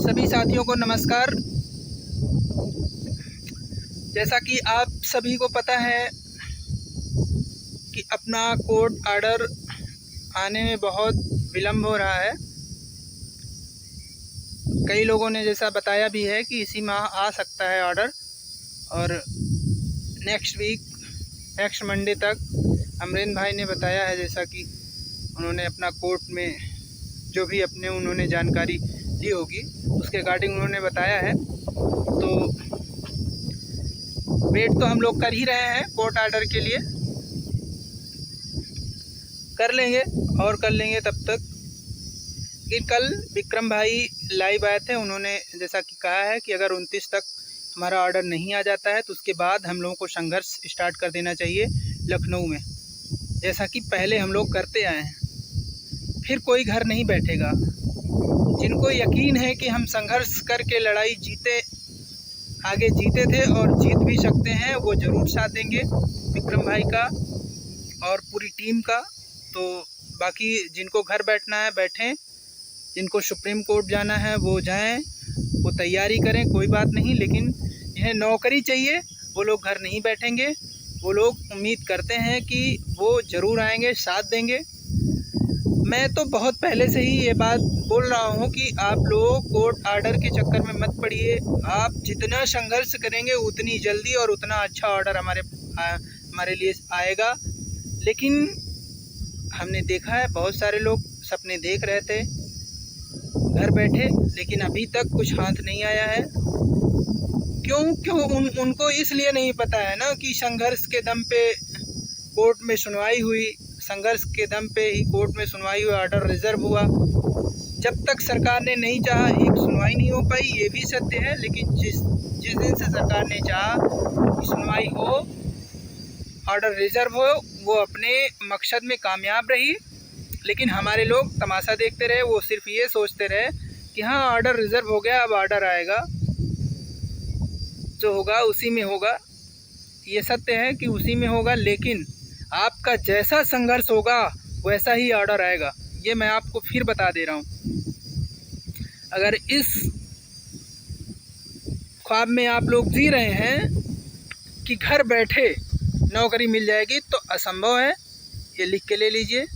सभी साथियों को नमस्कार। जैसा कि आप सभी को पता है कि अपना कोर्ट आर्डर आने में बहुत विलम्ब हो रहा है। कई लोगों ने जैसा बताया भी है कि इसी माह आ सकता है ऑर्डर, और नेक्स्ट मंडे तक अमरीन भाई ने बताया है, जैसा कि उन्होंने अपना कोर्ट में जो भी उन्होंने जानकारी ली होगी उसके रिगार्डिंग उन्होंने बताया है। तो वेट तो हम लोग कर ही रहे हैं कोर्ट आर्डर के लिए, कर लेंगे और कर लेंगे तब तक। लेकिन कल विक्रम भाई लाइव आए थे, उन्होंने जैसा कि कहा है कि अगर 29 तक हमारा ऑर्डर नहीं आ जाता है तो उसके बाद हम लोगों को संघर्ष स्टार्ट कर देना चाहिए लखनऊ में, जैसा कि पहले हम लोग करते आए हैं। फिर कोई घर नहीं बैठेगा। जिनको यकीन है कि हम संघर्ष करके लड़ाई आगे जीते थे और जीत भी सकते हैं, वो ज़रूर साथ देंगे विक्रम भाई का और पूरी टीम का। तो बाकी जिनको घर बैठना है बैठें, जिनको सुप्रीम कोर्ट जाना है वो जाएं, वो तैयारी करें, कोई बात नहीं। लेकिन जिन्हें नौकरी चाहिए वो लोग घर नहीं बैठेंगे। वो लोग उम्मीद करते हैं कि वो ज़रूर आएंगे, साथ देंगे। मैं तो बहुत पहले से ही ये बात बोल रहा हूँ कि आप लोग कोर्ट आर्डर के चक्कर में मत पड़िए। आप जितना संघर्ष करेंगे उतनी जल्दी और उतना अच्छा ऑर्डर हमारे लिए आएगा। लेकिन हमने देखा है बहुत सारे लोग सपने देख रहे थे घर बैठे, लेकिन अभी तक कुछ हाथ नहीं आया है। क्यों उनको इसलिए नहीं पता है ना कि संघर्ष के दम पे कोर्ट में सुनवाई हुई, संघर्ष के दम पे ही कोर्ट में सुनवाई हुई, ऑर्डर रिजर्व हुआ। जब तक सरकार ने नहीं चाहा एक सुनवाई नहीं हो पाई, ये भी सत्य है। लेकिन जिस दिन से सरकार ने चाहा कि सुनवाई हो, ऑर्डर रिजर्व हो, वो अपने मकसद में कामयाब रही। लेकिन हमारे लोग तमाशा देखते रहे, वो सिर्फ ये सोचते रहे कि हाँ ऑर्डर रिजर्व हो गया, अब ऑर्डर आएगा, जो होगा उसी में होगा। ये सत्य है कि उसी में होगा, लेकिन आपका जैसा संघर्ष होगा वैसा ही ऑर्डर आएगा। ये मैं आपको फिर बता दे रहा हूँ। अगर इस ख्वाब में आप लोग जी रहे हैं कि घर बैठे नौकरी मिल जाएगी, तो असंभव है। ये लिख के ले लीजिए।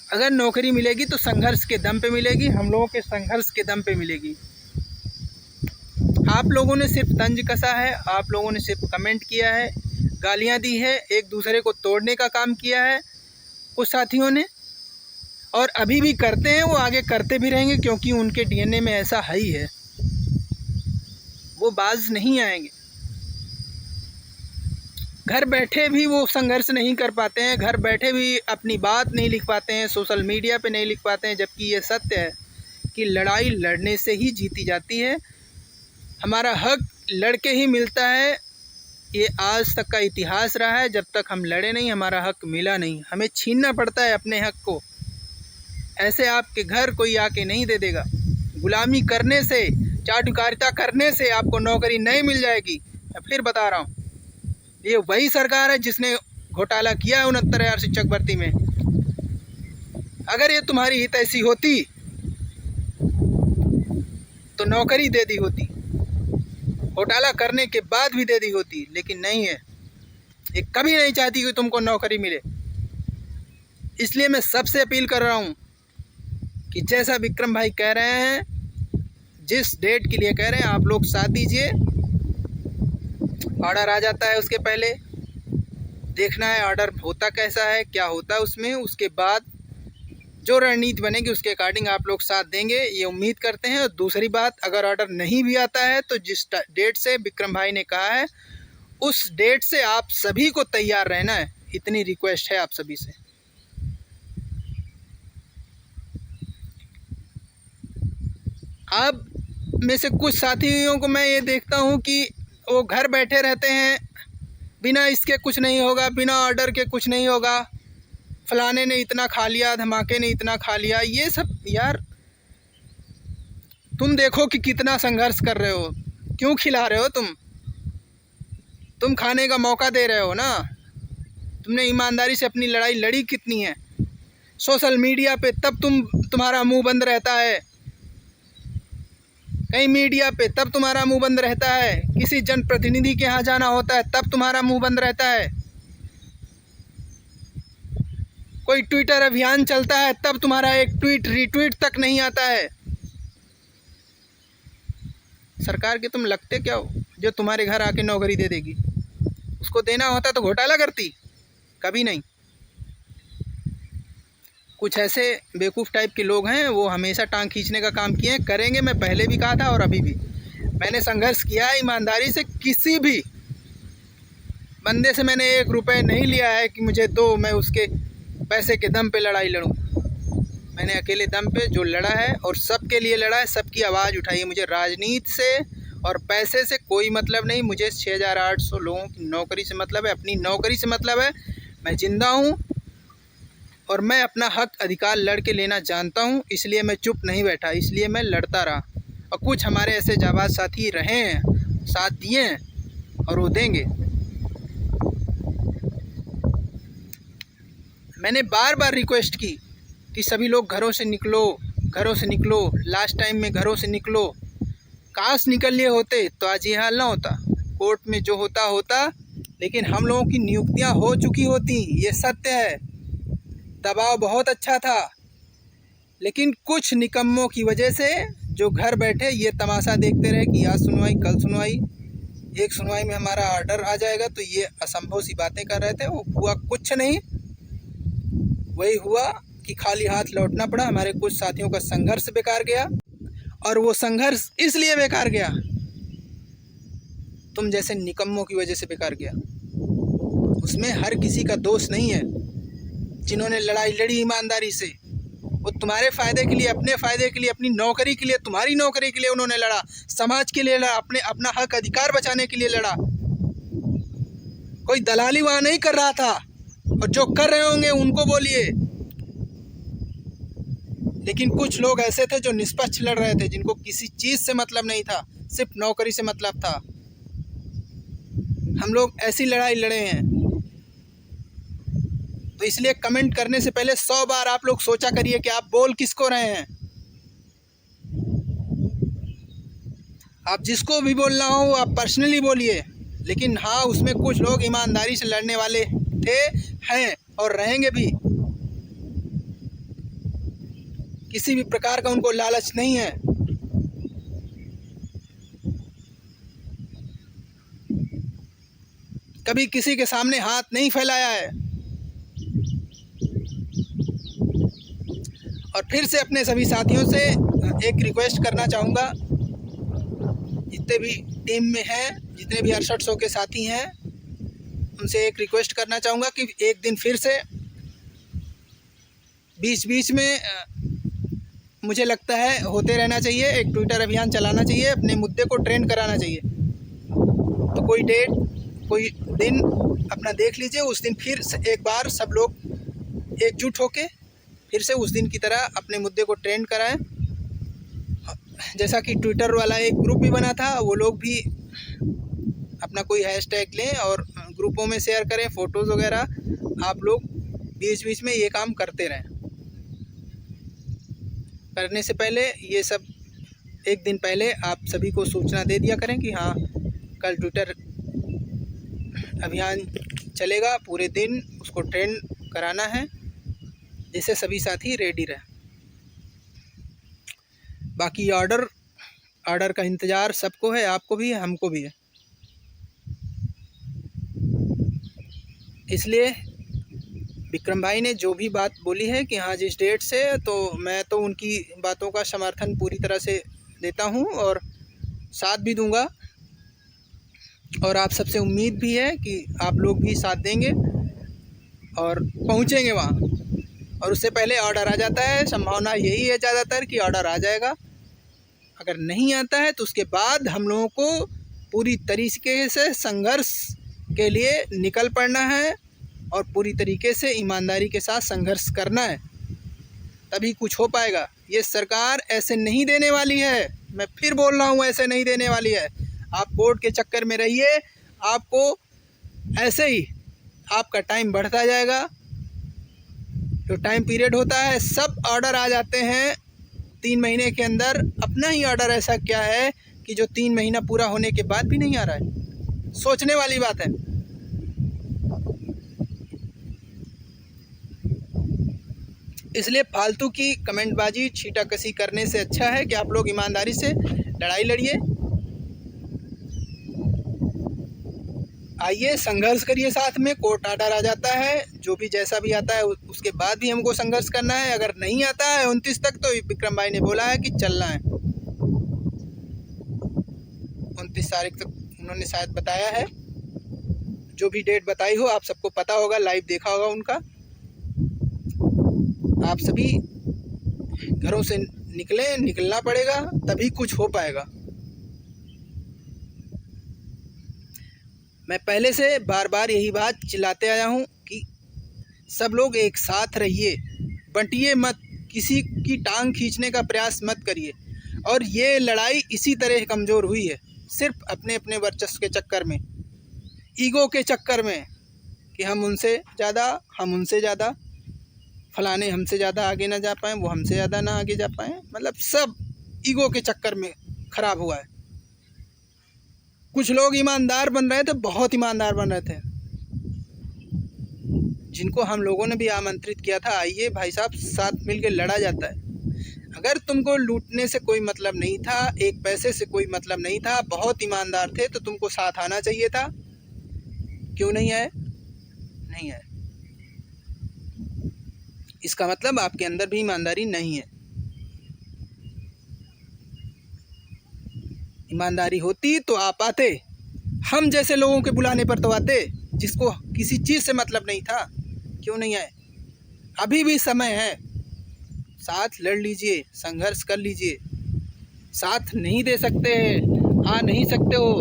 अगर नौकरी मिलेगी तो संघर्ष के दम पे मिलेगी, हम लोगों के संघर्ष के दम पे मिलेगी। आप लोगों ने सिर्फ तंज कसा है, आप लोगों ने सिर्फ कमेंट किया है, गालियां दी है, एक दूसरे को तोड़ने का काम किया है कुछ साथियों ने, और अभी भी करते हैं, वो आगे करते भी रहेंगे, क्योंकि उनके डीएनए में ऐसा है ही है। वो बाज नहीं आएंगे। घर बैठे भी वो संघर्ष नहीं कर पाते हैं, घर बैठे भी अपनी बात नहीं लिख पाते हैं, सोशल मीडिया पे नहीं लिख पाते हैं। जबकि ये सत्य है कि लड़ाई लड़ने से ही जीती जाती है। हमारा हक लड़के ही मिलता है। ये आज तक का इतिहास रहा है। जब तक हम लड़े नहीं, हमारा हक मिला नहीं। हमें छीनना पड़ता है अपने हक को। ऐसे आपके घर कोई आके नहीं दे देगा। गुलामी करने से, चाटुकारिता करने से आपको नौकरी नहीं मिल जाएगी। मैं फिर बता रहा हूँ, ये वही सरकार है जिसने घोटाला किया है 69,000 शिक्षक भर्ती में। अगर ये तुम्हारी हितैषी होती तो नौकरी दे दी होती, घोटाला करने के बाद भी दे दी होती। लेकिन नहीं है, ये कभी नहीं चाहती कि तुमको नौकरी मिले। इसलिए मैं सबसे अपील कर रहा हूँ कि जैसा विक्रम भाई कह रहे हैं, जिस डेट के लिए कह रहे हैं, आप लोग साथ दीजिए। ऑर्डर आ जाता है उसके पहले देखना है ऑर्डर होता कैसा है, क्या होता है उसमें। उसके बाद जो रणनीति बनेगी उसके अकॉर्डिंग आप लोग साथ देंगे, ये उम्मीद करते हैं। और दूसरी बात, अगर ऑर्डर नहीं भी आता है तो जिस डेट से विक्रम भाई ने कहा है उस डेट से आप सभी को तैयार रहना है। इतनी रिक्वेस्ट है आप सभी से। अब में से कुछ साथियों को मैं ये देखता हूँ कि वो घर बैठे रहते हैं, बिना इसके कुछ नहीं होगा, बिना ऑर्डर के कुछ नहीं होगा, फलाने ने इतना खा लिया, धमाके ने इतना खा लिया। ये सब यार, तुम देखो कि कितना संघर्ष कर रहे हो, क्यों खिला रहे हो तुम खाने का मौका दे रहे हो ना। तुमने ईमानदारी से अपनी लड़ाई लड़ी कितनी है सोशल मीडिया पे, तब तुम्हारा मुंह बंद रहता है। कहीं मीडिया पे तब तुम्हारा मुंह बंद रहता है, किसी जनप्रतिनिधि के यहाँ जाना होता है तब तुम्हारा मुंह बंद रहता है, कोई ट्विटर अभियान चलता है तब तुम्हारा एक ट्वीट रिट्वीट तक नहीं आता है। सरकार के तुम लगते क्या हो जो तुम्हारे घर आके नौकरी दे देगी? उसको देना होता तो घोटाला करती? कभी नहीं। कुछ ऐसे बेवकूफ़ टाइप के लोग हैं, वो हमेशा टांग खींचने का काम किए हैं, करेंगे। मैं पहले भी कहा था और अभी भी मैंने संघर्ष किया है ईमानदारी से। किसी भी बंदे से मैंने 1 रुपये नहीं लिया है कि मुझे दो, मैं उसके पैसे के दम पे लड़ाई लड़ूं। मैंने अकेले दम पे जो लड़ा है और सबके लिए लड़ा है, सबकी आवाज़ उठाई है। मुझे राजनीति से और पैसे से कोई मतलब नहीं। मुझे 6800 लोगों की नौकरी से मतलब है, अपनी नौकरी से मतलब है। मैं ज़िंदा हूँ और मैं अपना हक अधिकार लड़ के लेना जानता हूँ, इसलिए मैं चुप नहीं बैठा, इसलिए मैं लड़ता रहा। और कुछ हमारे ऐसे जाबाज साथी रहे हैं, साथ दिए हैं और वो देंगे। मैंने बार बार रिक्वेस्ट की कि सभी लोग घरों से निकलो, घरों से निकलो। लास्ट टाइम में घरों से निकलो। काश निकल लिए होते तो आज ये हाल ना होता। कोर्ट में जो होता होता, लेकिन हम लोगों की नियुक्तियां हो चुकी होती, ये सत्य है। दबाव बहुत अच्छा था, लेकिन कुछ निकम्मों की वजह से जो घर बैठे ये तमाशा देखते रहे कि आज सुनवाई कल सुनवाई, एक सुनवाई में हमारा ऑर्डर आ जाएगा, तो ये असंभव सी बातें कर रहे थे। वो हुआ कुछ नहीं। वही हुआ कि खाली हाथ लौटना पड़ा। हमारे कुछ साथियों का संघर्ष बेकार गया, और वो संघर्ष इसलिए बेकार गया, तुम जैसे निकम्मों की वजह से बेकार गया। उसमें हर किसी का दोष नहीं है। जिन्होंने लड़ाई लड़ी ईमानदारी से, वो तुम्हारे फ़ायदे के लिए, अपने फ़ायदे के लिए, अपनी नौकरी के लिए, तुम्हारी नौकरी के लिए उन्होंने लड़ा, समाज के लिए लड़ा, अपना हक अधिकार बचाने के लिए लड़ा। कोई दलाली वहाँ नहीं कर रहा था, और जो कर रहे होंगे उनको बोलिए। लेकिन कुछ लोग ऐसे थे जो निष्पक्ष लड़ रहे थे, जिनको किसी चीज़ से मतलब नहीं था, सिर्फ नौकरी से मतलब था। हम लोग ऐसी लड़ाई लड़े हैं। तो इसलिए कमेंट करने से पहले 100 बार आप लोग सोचा करिए कि आप बोल किसको रहे हैं। आप जिसको भी बोलना हो आप पर्सनली बोलिए, लेकिन हाँ, उसमें कुछ लोग ईमानदारी से लड़ने वाले थे, हैं और रहेंगे भी। किसी भी प्रकार का उनको लालच नहीं है। कभी किसी के सामने हाथ नहीं फैलाया है। और फिर से अपने सभी साथियों से एक रिक्वेस्ट करना चाहूँगा, जितने भी टीम में हैं, जितने भी 6800 के साथी हैं, उनसे एक रिक्वेस्ट करना चाहूँगा कि एक दिन फिर से बीच बीच में मुझे लगता है होते रहना चाहिए, एक ट्विटर अभियान चलाना चाहिए, अपने मुद्दे को ट्रेंड कराना चाहिए। तो कोई डेट, कोई दिन अपना देख लीजिए, उस दिन फिर एक बार सब लोग एकजुट होके फिर से उस दिन की तरह अपने मुद्दे को ट्रेंड कराएं। जैसा कि ट्विटर वाला एक ग्रुप भी बना था, वो लोग भी अपना कोई हैशटैग लें और ग्रुपों में शेयर करें फ़ोटोज़ वगैरह। आप लोग बीच बीच में ये काम करते रहें। करने से पहले ये सब एक दिन पहले आप सभी को सूचना दे दिया करें कि हाँ, कल ट्विटर अभियान चलेगा, पूरे दिन उसको ट्रेंड कराना है, जिससे सभी साथी रेडी रहें। बाकी ऑर्डर का इंतज़ार सबको है, आपको भी है, हमको भी है। इसलिए विक्रम भाई ने जो भी बात बोली है कि हाँ जिस डेट से, तो मैं तो उनकी बातों का समर्थन पूरी तरह से देता हूँ और साथ भी दूंगा। और आप सबसे उम्मीद भी है कि आप लोग भी साथ देंगे और पहुँचेंगे वहाँ। और उससे पहले ऑर्डर आ जाता है, संभावना यही है ज़्यादातर कि ऑर्डर आ जाएगा। अगर नहीं आता है तो उसके बाद हम लोगों को पूरी तरीके से संघर्ष के लिए निकल पड़ना है और पूरी तरीके से ईमानदारी के साथ संघर्ष करना है, तभी कुछ हो पाएगा। ये सरकार ऐसे नहीं देने वाली है, मैं फिर बोल रहा हूँ, ऐसे नहीं देने वाली है। आप कोर्ट के चक्कर में रहिए, आपको ऐसे ही आपका टाइम बढ़ता जाएगा। जो टाइम पीरियड होता है, सब ऑर्डर आ जाते हैं 3 महीने के अंदर अपना ही ऑर्डर ऐसा क्या है कि जो 3 महीना पूरा होने के बाद भी नहीं आ रहा है? सोचने वाली बात है। इसलिए फालतू की कमेंटबाजी छीटाकशी करने से अच्छा है कि आप लोग ईमानदारी से लड़ाई लड़िए, आइए संघर्ष करिए साथ में। कोर्ट ऑर्डर आ जाता है, जो भी जैसा भी आता है उसके बाद भी हमको संघर्ष करना है। अगर नहीं आता है 29 तक तो विक्रम भाई ने बोला है कि चलना है। 29 तारीख तक उन्होंने शायद बताया है, जो भी डेट बताई हो आप सबको पता होगा, लाइव देखा होगा उनका। आप सभी घरों से निकलना पड़ेगा, तभी कुछ हो पाएगा। मैं पहले से बार बार यही बात चिल्लाते आया हूँ कि सब लोग एक साथ रहिए, बंटिए मत, किसी की टांग खींचने का प्रयास मत करिए। और ये लड़ाई इसी तरह कमज़ोर हुई है, सिर्फ अपने अपने वर्चस्व के चक्कर में, ईगो के चक्कर में कि हम उनसे ज़्यादा, फलाने हमसे ज़्यादा आगे ना जा पाएँ, वो हमसे ज़्यादा ना आगे जा पाएँ। मतलब सब ईगो के चक्कर में ख़राब हुआ है। कुछ लोग ईमानदार बन रहे थे, बहुत ईमानदार बन रहे थे, जिनको हम लोगों ने भी आमंत्रित किया था, आइए भाई साहब साथ मिलकर लड़ा जाता है। अगर तुमको लूटने से कोई मतलब नहीं था, एक पैसे से कोई मतलब नहीं था, बहुत ईमानदार थे, तो तुमको साथ आना चाहिए था। क्यों नहीं आए? नहीं आए। इसका मतलब आपके अंदर भी ईमानदारी नहीं है। ईमानदारी होती तो आप आते, हम जैसे लोगों के बुलाने पर तो आते, जिसको किसी चीज़ से मतलब नहीं था। क्यों नहीं आए? अभी भी समय है, साथ लड़ लीजिए, संघर्ष कर लीजिए। साथ नहीं दे सकते, आ नहीं सकते हो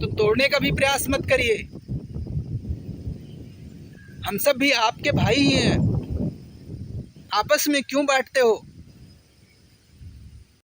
तो तोड़ने का भी प्रयास मत करिए। हम सब भी आपके भाई ही हैं, आपस में क्यों बांटते हो?